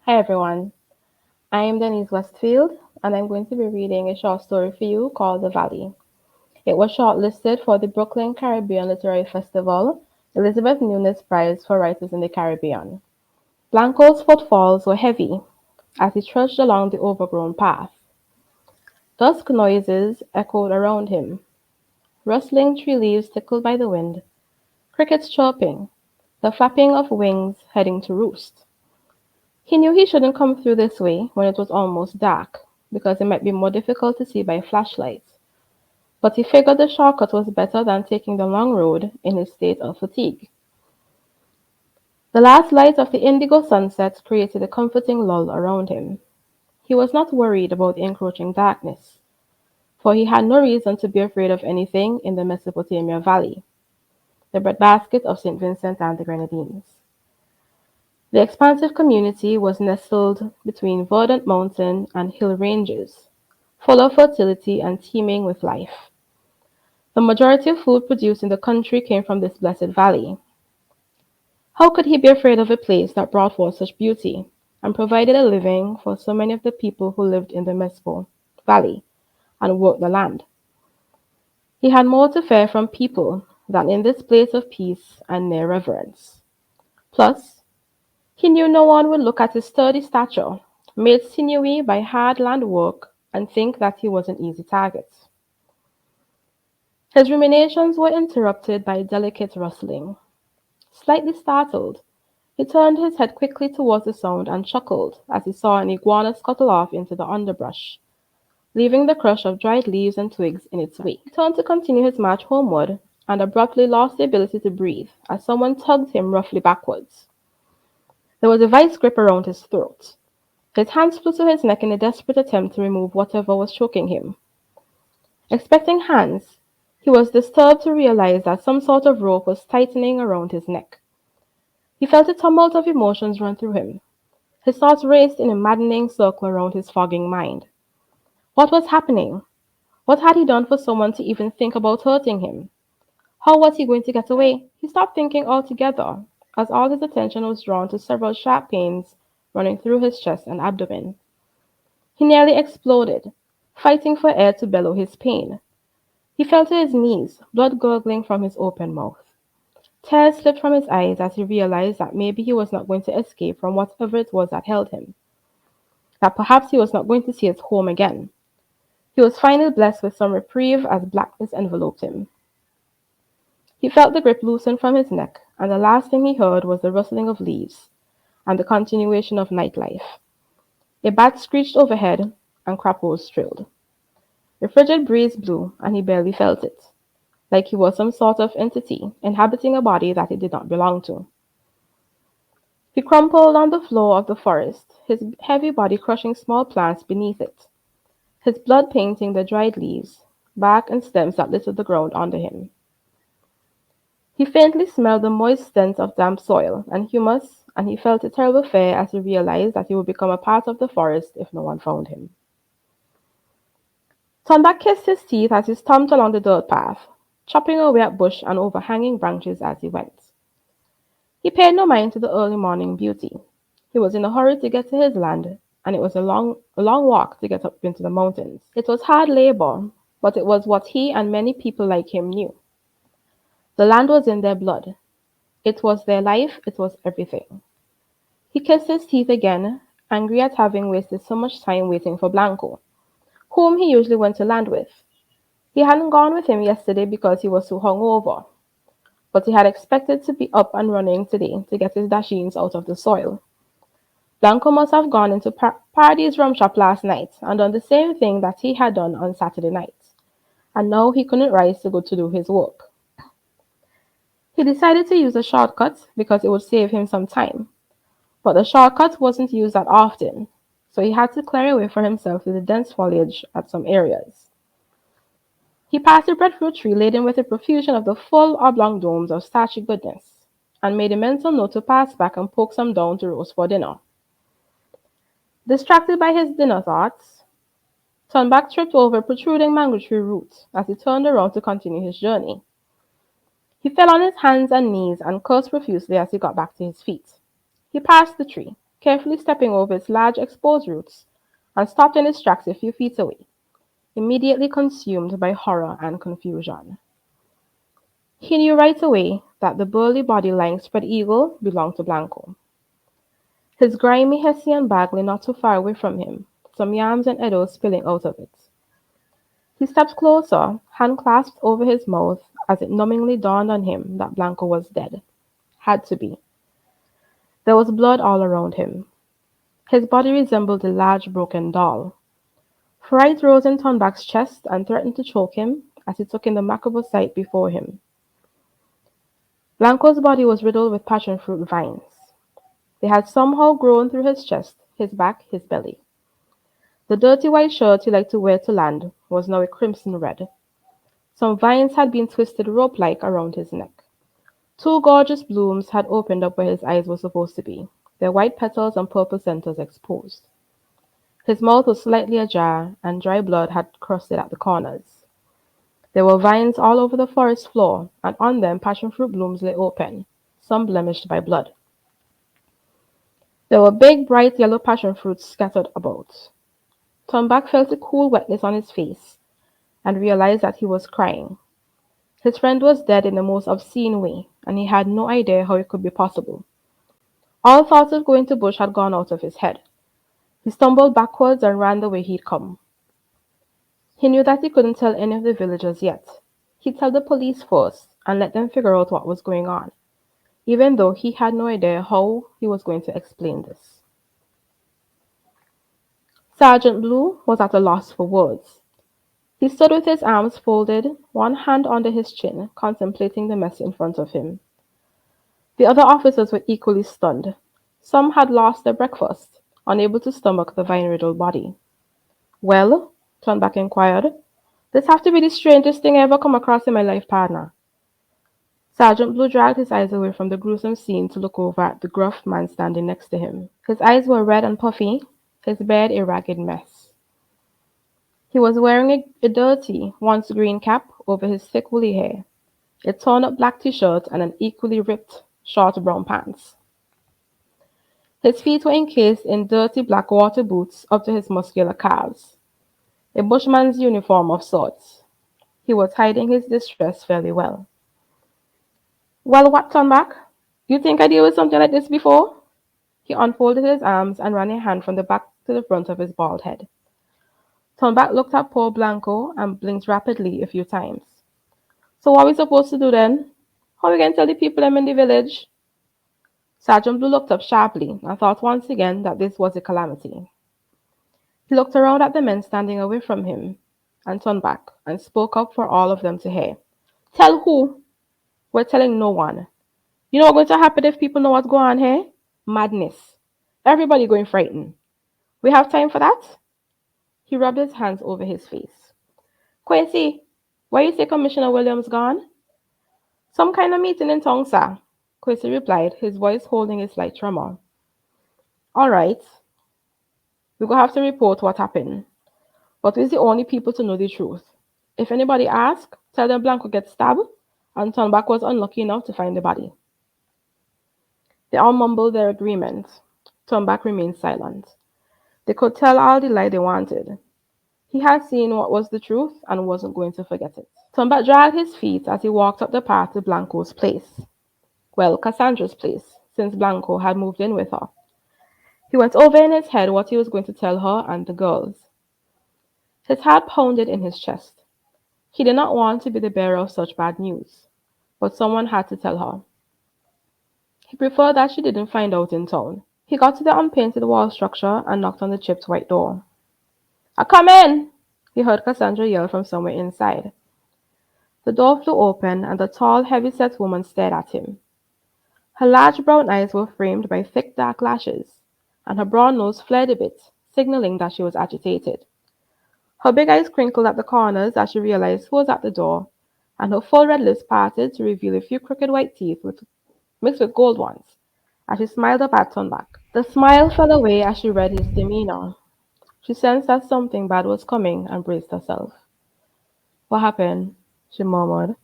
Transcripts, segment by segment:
Hi everyone, I am Denise Westfield and I'm going to be reading a short story for you called The Valley. It was shortlisted for the Brooklyn Caribbean Literary Festival Elizabeth Nunes Prize for Writers in the Caribbean. Blanco's footfalls were heavy as he trudged along the overgrown path. Dusk noises echoed around him, rustling tree leaves tickled by the wind, crickets chirping, the flapping of wings heading to roost. He knew he shouldn't come through this way when it was almost dark, because it might be more difficult to see by flashlight. But he figured the shortcut was better than taking the long road in his state of fatigue. The last light of the indigo sunset created a comforting lull around him. He was not worried about the encroaching darkness, for he had no reason to be afraid of anything in the Mesopotamia Valley, the breadbasket of St. Vincent and the Grenadines. The expansive community was nestled between verdant mountain and hill ranges, full of fertility and teeming with life. The majority of food produced in the country came from this blessed valley. How could he be afraid of a place that brought forth such beauty and provided a living for so many of the people who lived in the Mespo Valley and worked the land? He had more to fear from people than in this place of peace and near reverence. Plus, he knew no one would look at his sturdy stature, made sinewy by hard land work, and think that he was an easy target. His ruminations were interrupted by a delicate rustling. Slightly startled, he turned his head quickly towards the sound and chuckled as he saw an iguana scuttle off into the underbrush, leaving the crush of dried leaves and twigs in its wake. He turned to continue his march homeward and abruptly lost the ability to breathe as someone tugged him roughly backwards. There was a vice grip around his throat. His hands flew to his neck in a desperate attempt to remove whatever was choking him. Expecting hands, he was disturbed to realize that some sort of rope was tightening around his neck. He felt a tumult of emotions run through him. His thoughts raced in a maddening circle around his fogging mind. What was happening? What had he done for someone to even think about hurting him? How was he going to get away? He stopped thinking altogether, as all his attention was drawn to several sharp pains running through his chest and abdomen. He nearly exploded, fighting for air to bellow his pain. He fell to his knees, blood gurgling from his open mouth. Tears slipped from his eyes as he realized that maybe he was not going to escape from whatever it was that held him, that perhaps he was not going to see his home again. He was finally blessed with some reprieve as blackness enveloped him. He felt the grip loosen from his neck, and the last thing he heard was the rustling of leaves and the continuation of nightlife. A bat screeched overhead, and crapoes trilled. A frigid breeze blew, and he barely felt it, like he was some sort of entity inhabiting a body that he did not belong to. He crumpled on the floor of the forest, his heavy body crushing small plants beneath it, his blood painting the dried leaves, bark, and stems that littered the ground under him. He faintly smelled the moist stench of damp soil and humus, and he felt a terrible fear as he realized that he would become a part of the forest if no one found him. Thunderback kissed his teeth as he stomped along the dirt path, chopping away at bush and overhanging branches as he went. He paid no mind to the early morning beauty. He was in a hurry to get to his land, and it was a long walk to get up into the mountains. It was hard labor, but it was what he and many people like him knew. The land was in their blood. It was their life, it was everything. He kissed his teeth again, angry at having wasted so much time waiting for Blanco, whom he usually went to land with. He hadn't gone with him yesterday because he was so hungover, but he had expected to be up and running today to get his dashings out of the soil. Blanco must have gone into Pardy's rum shop last night and done the same thing that he had done on Saturday night, and now he couldn't rise to go to do his work. He decided to use a shortcut because it would save him some time, but the shortcut wasn't used that often, so he had to clear a way for himself through the dense foliage at some areas. He passed a breadfruit tree laden with a profusion of the full oblong domes of starchy goodness, and made a mental note to pass back and poke some down to roast for dinner. Distracted by his dinner thoughts, Thunback tripped over a protruding mango tree root as he turned around to continue his journey. He fell on his hands and knees and cursed profusely as he got back to his feet. He passed the tree, carefully stepping over its large exposed roots, and stopped in his tracks a few feet away, immediately consumed by horror and confusion. He knew right away that the burly body lying spread eagle belonged to Blanco. His grimy Hessian bag lay not too far away from him, some yams and eddies spilling out of it. He stepped closer, hand clasped over his mouth, as it numbingly dawned on him that Blanco was dead. Had to be. There was blood all around him. His body resembled a large broken doll. Fright rose in Thornback's chest and threatened to choke him as he took in the macabre sight before him. Blanco's body was riddled with passion fruit vines. They had somehow grown through his chest, his back, his belly. The dirty white shirt he liked to wear to land was now a crimson red. Some vines had been twisted rope-like around his neck. Two gorgeous blooms had opened up where his eyes were supposed to be, their white petals and purple centers exposed. His mouth was slightly ajar, and dry blood had crusted at the corners. There were vines all over the forest floor, and on them passion fruit blooms lay open, some blemished by blood. There were big, bright yellow passion fruits scattered about. Thornback felt a cool wetness on his face, and realized that he was crying. His friend was dead in the most obscene way, and he had no idea how it could be possible. All thoughts of going to bush had gone out of his head. He stumbled backwards and ran the way he'd come. He knew that he couldn't tell any of the villagers yet. He'd tell the police first and let them figure out what was going on, even though he had no idea how he was going to explain this. Sergeant Blue was at a loss for words. He stood with his arms folded, one hand under his chin, contemplating the mess in front of him. The other officers were equally stunned. Some had lost their breakfast, unable to stomach the vine-riddled body. "Well?" Thornback inquired. "This have to be the strangest thing I ever come across in my life, partner." Sergeant Blue dragged his eyes away from the gruesome scene to look over at the gruff man standing next to him. His eyes were red and puffy, his beard a ragged mess. He was wearing a dirty, once green cap over his thick woolly hair, a torn-up black t-shirt, and an equally ripped, short brown pants. His feet were encased in dirty black water boots up to his muscular calves, a bushman's uniform of sorts. He was hiding his distress fairly well. "Well, what, Thornback? You think I deal with something like this before?" He unfolded his arms and ran a hand from the back to the front of his bald head. Thornback looked at poor Blanco and blinked rapidly a few times. "So what are we supposed to do then? How we going to tell the people I'm in the village?" Sergeant Blue looked up sharply and thought once again that this was a calamity. He looked around at the men standing away from him and turned back and spoke up for all of them to hear. "Tell who? We're telling no one. You know what's going to happen if people know what's going on here? Madness. Everybody going frightened. We have time for that?" He rubbed his hands over his face. "Quincy, why you say Commissioner Williams gone?" "Some kind of meeting in town, sir," Quincy replied, his voice holding a slight tremor. "All right. We're going to have to report what happened. But we're the only people to know the truth. If anybody asks, tell them Blanco gets stabbed and Thornback was unlucky enough to find the body." They all mumbled their agreement. Thornback remained silent. They could tell all the lie they wanted. He had seen what was the truth and wasn't going to forget it. Thornback dragged his feet as he walked up the path to Blanco's place. Well, Cassandra's place, since Blanco had moved in with her. He went over in his head what he was going to tell her and the girls. His heart pounded in his chest. He did not want to be the bearer of such bad news, but someone had to tell her. He preferred that she didn't find out in town. He got to the unpainted wall structure and knocked on the chipped white door. "I come in!" he heard Cassandra yell from somewhere inside. The door flew open, and the tall, heavy-set woman stared at him. Her large brown eyes were framed by thick dark lashes, and her brown nose flared a bit, signaling that she was agitated. Her big eyes crinkled at the corners as she realized who was at the door, and her full red lips parted to reveal a few crooked white teeth mixed with gold ones, as she smiled up at Thornback. The smile fell away as she read his demeanor. She sensed that something bad was coming and braced herself. "What happened?" she murmured.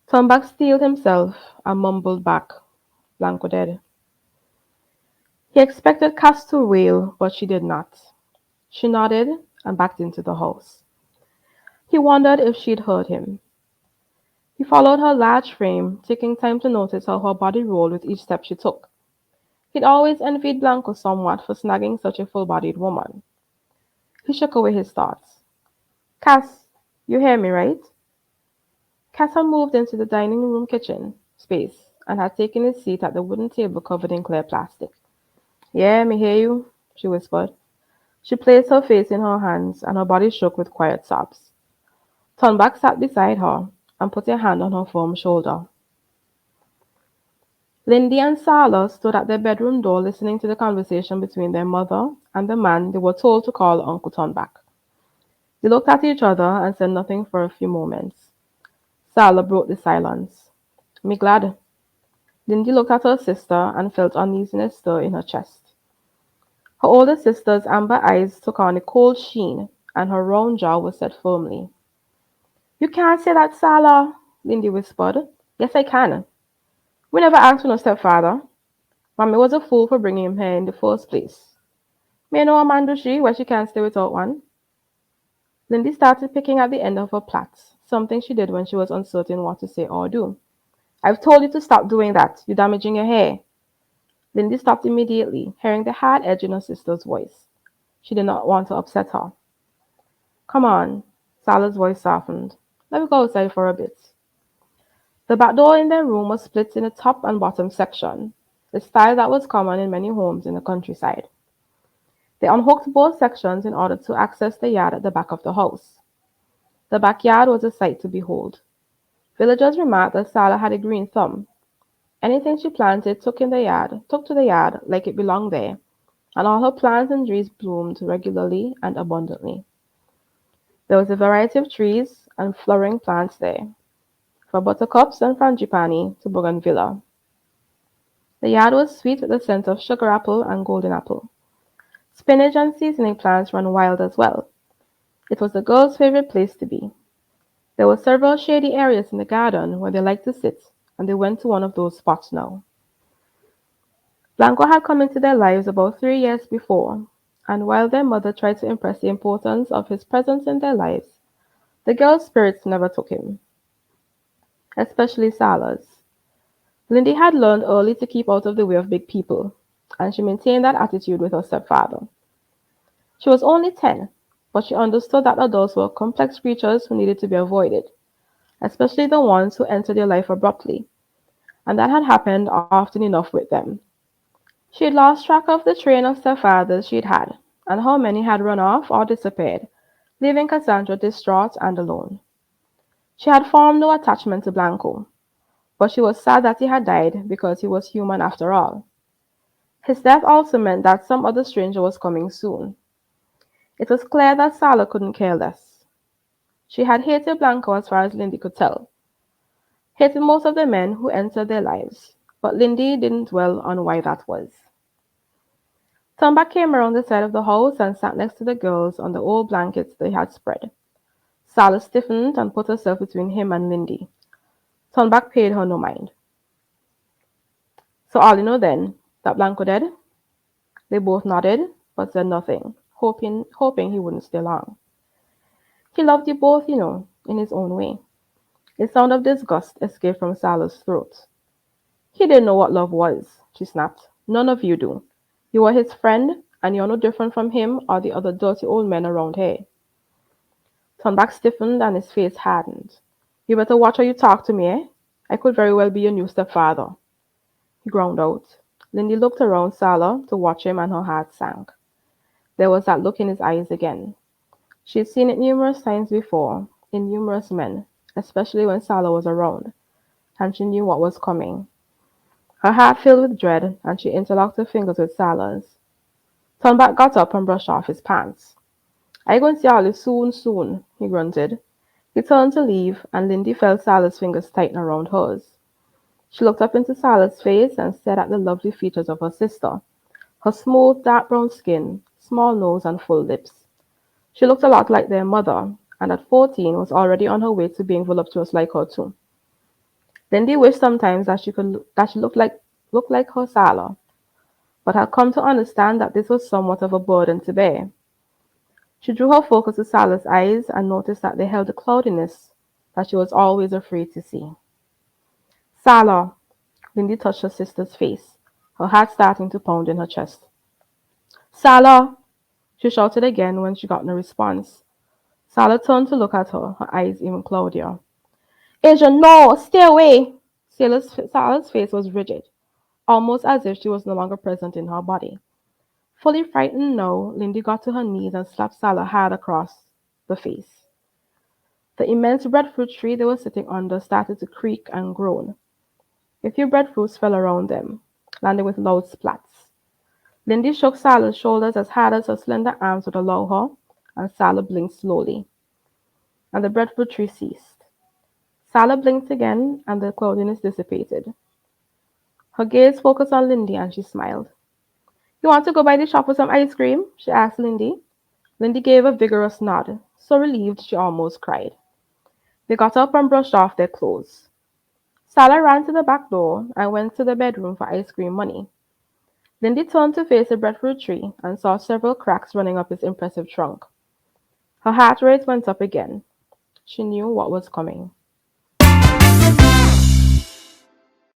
Thornback steeled himself and mumbled back, "Blanco dead." He expected Cass to wail, but she did not. She nodded and backed into the house. He wondered if she'd heard him. He followed her large frame, taking time to notice how her body rolled with each step she took. He'd always envied Blanco somewhat for snagging such a full-bodied woman. He shook away his thoughts. Cass, you hear me, right? Cass had moved into the dining room kitchen space and had taken his seat at the wooden table covered in clear plastic. Yeah, me hear you, she whispered. She placed her face in her hands and her body shook with quiet sobs. Thornback sat beside her and put a hand on her firm shoulder. Lindy and Sala stood at their bedroom door listening to the conversation between their mother and the man they were told to call Uncle Thornback. They looked at each other and said nothing for a few moments. Sala broke the silence. Me glad. Lindy looked at her sister and felt uneasiness stir in her chest. Her older sister's amber eyes took on a cold sheen, and her round jaw was set firmly. You can't say that, Sala, Lindy whispered. Yes, I can. We never asked for no stepfather. Mommy was a fool for bringing him here in the first place. May know a man do she where she can't stay without one? Lindy started picking at the end of her plaits, something she did when she was uncertain what to say or do. I've told you to stop doing that. You're damaging your hair. Lindy stopped immediately, hearing the hard edge in her sister's voice. She did not want to upset her. Come on, Sala's voice softened. Let me go outside for a bit. The back door in their room was split in a top and bottom section, a style that was common in many homes in the countryside. They unhooked both sections in order to access the yard at the back of the house. The backyard was a sight to behold. Villagers remarked that Sala had a green thumb. Anything she planted took to the yard like it belonged there, and all her plants and trees bloomed regularly and abundantly. There was a variety of trees and flowering plants there, from buttercups and frangipani to bougainvillea. The yard was sweet with the scent of sugar apple and golden apple. Spinach and seasoning plants ran wild as well. It was the girls' favorite place to be. There were several shady areas in the garden where they liked to sit, and they went to one of those spots now. Blanco had come into their lives about 3 years before, and while their mother tried to impress the importance of his presence in their lives, the girls' spirits never took him, especially Sala's. Lindy had learned early to keep out of the way of big people, and she maintained that attitude with her stepfather. She was only 10, but she understood that adults were complex creatures who needed to be avoided, especially the ones who entered your life abruptly, and that had happened often enough with them. She had lost track of the train of stepfathers she'd had, and how many had run off or disappeared, leaving Cassandra distraught and alone. She had formed no attachment to Blanco, but she was sad that he had died because he was human after all. His death also meant that some other stranger was coming soon. It was clear that Sala couldn't care less. She had hated Blanco as far as Lindy could tell, hated most of the men who entered their lives, but Lindy didn't dwell on why that was. Tomba came around the side of the house and sat next to the girls on the old blankets they had spread. Sally stiffened and put herself between him and Lindy. Thornback paid her no mind. So all you know then, that Blanco dead? They both nodded, but said nothing, hoping he wouldn't stay long. He loved you both, in his own way. A sound of disgust escaped from Sal's throat. He didn't know what love was, she snapped. None of you do. You are his friend, and you're no different from him or the other dirty old men around here. Thornback stiffened and his face hardened. You better watch how you talk to me, eh? I could very well be your new stepfather. He ground out. Lindy looked around Sala to watch him and her heart sank. There was that look in his eyes again. She had seen it numerous times before, in numerous men, especially when Sala was around, and she knew what was coming. Her heart filled with dread, and she interlocked her fingers with Sala's. Thornback got up and brushed off his pants. I going to see Ollie soon, soon, he grunted. He turned to leave, and Lindy felt Sala's fingers tighten around hers. She looked up into Sala's face and stared at the lovely features of her sister, her smooth, dark brown skin, small nose, and full lips. She looked a lot like their mother, and at 14 was already on her way to being voluptuous like her too. Lindy wished sometimes that she looked like her Sala. but had come to understand that this was somewhat of a burden to bear. She drew her focus to Salah's eyes and noticed that they held a cloudiness that she was always afraid to see. Salah, Lindy touched her sister's face, her heart starting to pound in her chest. Salah, she shouted again when she got no response. Salah turned to look at her, her eyes even cloudier. Asia, no, stay away! Salah's face was rigid, almost as if she was no longer present in her body. Fully frightened now, Lindy got to her knees and slapped Salah hard across the face. The immense breadfruit tree they were sitting under started to creak and groan. A few breadfruits fell around them, landing with loud splats. Lindy shook Salah's shoulders as hard as her slender arms would allow her, and Salah blinked slowly, and the breadfruit tree ceased. Salah blinked again, and the cloudiness dissipated. Her gaze focused on Lindy, and she smiled. You want to go by the shop for some ice cream? She asked Lindy. Lindy gave a vigorous nod, so relieved she almost cried. They got up and brushed off their clothes. Salah ran to the back door and went to the bedroom for ice cream money. Lindy turned to face the breadfruit tree and saw several cracks running up its impressive trunk. Her heart rate went up again. She knew what was coming.